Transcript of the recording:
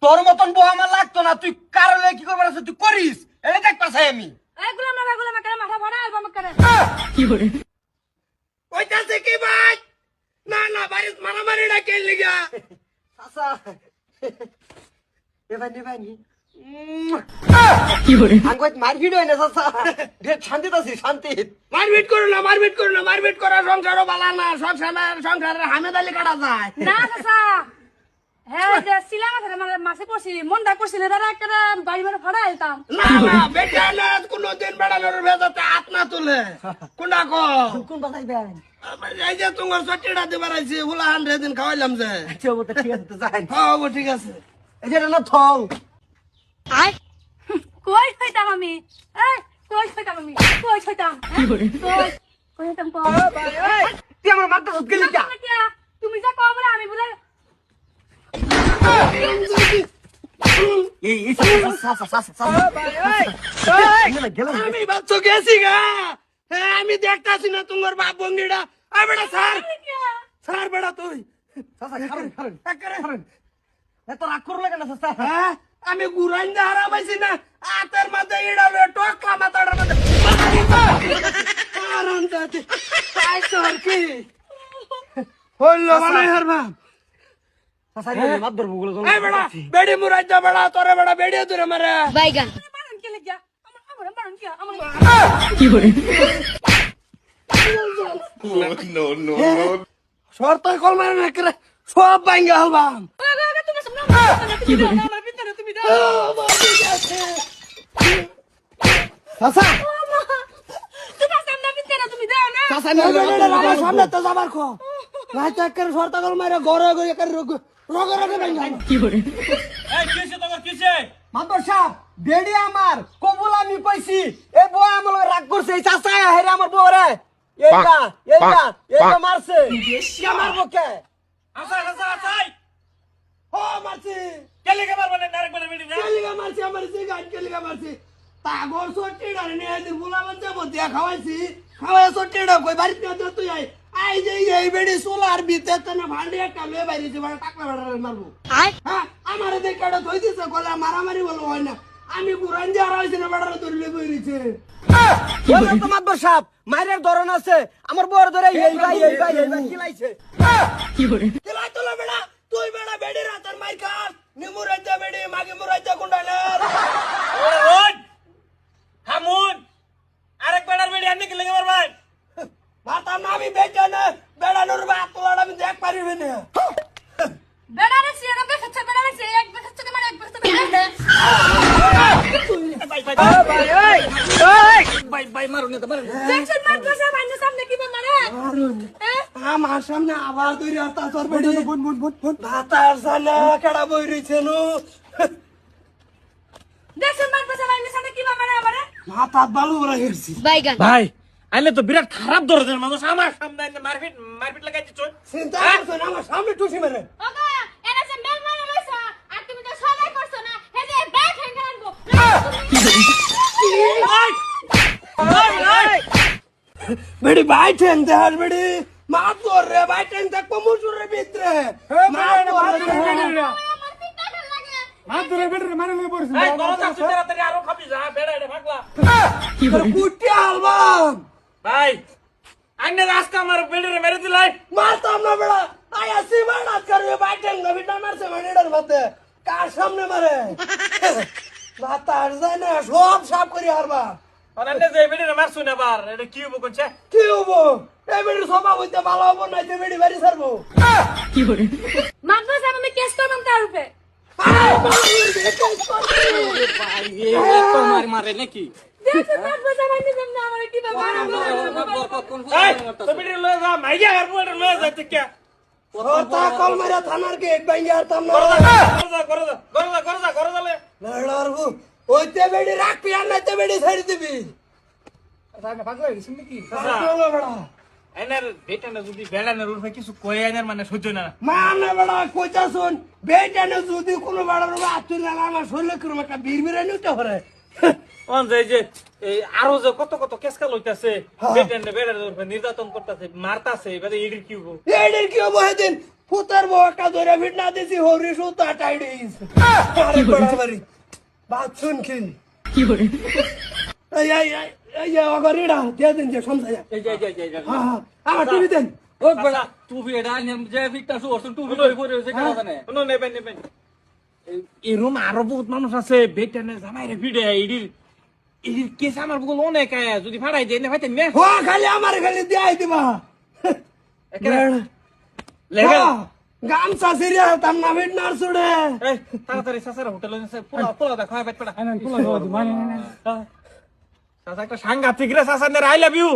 তোর মতন বউ আমার লাগতো না, তুই কারণে কি করবার আছে তুই করিস, এটা দেখ পাছাই আমি। এগুলো কেন মাথা ভরা অ্যালবাম করে কইতাছে কি ভাই? না না বাড়িতে মারামারি না কে লিগা? চাচা এ ভাই আঙ্গুত মারপিট হয় না চাচা, শান্তিতে আছি, শান্তি। মারপিট করো না, মারপিট করা সংসারও বালা না, সংসারের হামেদালি কাটা যায় না চাচা। হ্যাঁ যে সিলা মাছে পড়ছি মনটা করছিল দাদা একটা বাড়ি মারে ভাড়া এলতাম না না বেটা না কোনদিন বেড়ানোর ভেজাতে হাত না তুলে কোনটা কো কোন বাজাইবেন এই যে তোমার চটিটা দিবার আইছি হুলা 100 দিন খাওয়াইলাম যে আচ্ছা ওটা ঠিক আছে তো যাই হ্যাঁ ও ঠিক আছে এই যে না থং আই কই হইতাম আমি এই কই হইতাম আমি কই হইতাম কই হইতাম কো ভাই এই তুই আমার মাথা সুত গেলি যা তুমি যা কও বলে আমি বলে এই আমি বাচ্চা গেছি গা হ্যাঁ আমি দেখতাছি না তোমার বাপ বঙ্গিটা আই বেটা স্যার বেটা তুই এত রাগ করলে কেন হ্যাঁ আমি গুরাইন দে হারা পাইছি না আতের মাঝে ইড়া টকলা মাথাটার মধ্যে আরাম যাতে তাই তোর কি হইলো মানে হারবা বেড়ি মুরাই যা বেড়া তোরে বেড়া বেড়ি দূরে মারে বাইগান মারন কে লাগিয়া আমার মারন কে আমার কি করে নো শর্ত কল মারে না করে সব ভাঙ্গা হলবাম তুমি সামনে কি করে আমার ভিতরে তুমি দাও চাচা তোমার সামনে ভিতরে তুমি দাও না চাচা না সামনে তো যাবার খো রাইতে করে শর্ত কল মারে ঘরে ঘরে করে রগে ভাঙ্গা কি করে এই কিসে তোমার কিসে মাদর সাহেব বেড়ি আমার কবুল আমি কইছি এই বউ আমার রাগ করছে এই চাচা হেরে আমার বউ রে এইটা মারছে কে মারবো কে আসাই ও মারছি কেলিকে মারবা না ডাইরেক্ট মানে বিড়ি না কেলিগা মারছি আমার গান কেলিগা মারছি তাগর সটিড়া নে এদিন বুলাবার যাব দিয়া খাওয়াইছি খাওয়াই সটিড়া কই বাড়িতে না তুই আই যে এই বেড়ি সোলার বিতে না ভান্ডি একটা লয়ে বাইরেছে মানে টাকলা বাড়ারে মারবো হ্যাঁ আমারে দেখ কাটা ধই দিছে গলা মারামারি বলো হয় না আমি গুরান দিয়ে আর হইছে না বাড়ারে ধরলে বইরিছে বলো তো মাদবর সাহেব মাইরের ধরন আছে আমার বউর ধরে এই ভাই কিলাইছে কি করে কিলাই তোলা বেড়া তুই বেড়া বেড়ি রাতার মাই খাস নিমু রাইতে বেড়ি মাগে মুরাইতে কুন্ডালের ওই হামুন আরেক বেড়ার বেড়ি আনি কেলিকে মারবাই মারতাম না আমি বেঁচে না বেড়ানোর বাত তোলার আমি দেখ পারিবে না বেড়ারে সিয়ারা বেখাচ্ছে বেড়ারে সে এক বেখাচ্ছে মানে এক বেখাচ্ছে ভাই মারুন না মারুন দেখছেন মার বসা বাইনে সামনে কি মারে আমার সামনে আবার তুই রাস্তা তোর বেড়ি বুন ভাতার সালে কেডা বই রইছে নো দেখছেন মার বসা বাইনে সামনে কি মারে আমারে মাথা বালু বড় গেছি বাইগান ভাই আইলে তো বিরাট খারাপ ধরনের মানুষ আমার সামনে মারপিট লাগাই দিছ চিন্তা করছ না আমার সামনে টুসি মেরে ওগো এরা যে মেল মারা লইছো আর তুমি তো সবাই করছো না হে যে ব্যাট হ্যান্ড আনবো বেড়ি ভাই ঠেং দেহার বেড়ি মাত তোর রে ভাই ঠেং দেখ মুসুর রে ভিতরে এই তোরা যাচ্ছ তাড়াতাড়ি আরো খাবি যা বেড়া এটা ভাগলা কি করে কুটি আলবাম ভাই আইনে রাস্তা আমার বেড়ে মেরে দিলাই মারতাম না বেড়া আই আসি মারাত করবে ভাই ঠেং না বিটা মারছে মানিডার মধ্যে কার সামনে মারে ভাতার যায় না সব সাফ করি হারবা অনান্নে যে বেড়ে মারছু না বার এটা কি হবো কোনছে কি হবো এই বেড়ি সভা হইতে ভালো হবো না এই বেড়ি বাড়ি ছাড়বো কি করে মার বসা আমি কেস করব তার উপরে তোমার মারে নাকি দেখছেন মার বসা বাইনে সামনে আমারে কি মারে এই তো বেড়ে লয়ে যা মাইয়া আর বড় লয়ে যাইতে কে তা কল মারা থানার কে এক বাইঙ্গে হারতাম না করে দালে লড়ারবো ওইতে বেড়ি রাখবি আর নাইতে বেড়ি ছাড়ি দিবি চলো বেড়া এনার বেটানা যদি বেড়ানোর উঠে কিছু কয়ে আনার মানে সহ্য না মানে বেড়া কইতা শুন বেটানে যদি কোনো বেড়ার আতুর না আমার শরীরে কিরম একটা বিড়বিড়ানি উঠে পড়ে অন যে এই আরো যে কত কত কেসকাল হইতাছে বেটানে বেড়ানোর উপরে নির্যাতন করতেছে মারতাছে এবারে এডির কি হবো এদের কি হবো সেদিন ফুতের বউ একটা ধরে ফিট না দিছি হরি সুতা টাইডিস আরেক বেড়ার বাড়ি বাদ শুন কি কি hore এই যে অগরিডা দিয়ে দিন যে সমঝা হ্যাঁ হ্যাঁ আমার টিভি দেন ও বড়া তুই এটা নিম যে ফিটটা শুরছ তুই লই পরে হইছে কেন জানে শুনো নেবেন এরম আরো বহুত মানুষ আছে বেটানে জামাই রে ভিড়ে এডির কেস আমার বগল অনেক আয়া যদি ফাড়াই দেয় না ভাইতে নে হো খালি আমার খালি দিয়াই দিবা লেভেল গামছা সিরিয়া তাম না ফিট না ছুড়ে এই তাড়াতাড়ি সাসার হোটেলে নিছে পোলা দা খাওয়া পেট পেটা আইনা পোলা দাও মানে সাসা একটা সাংঘাতিক রে সাসা নে আই লাভ ইউ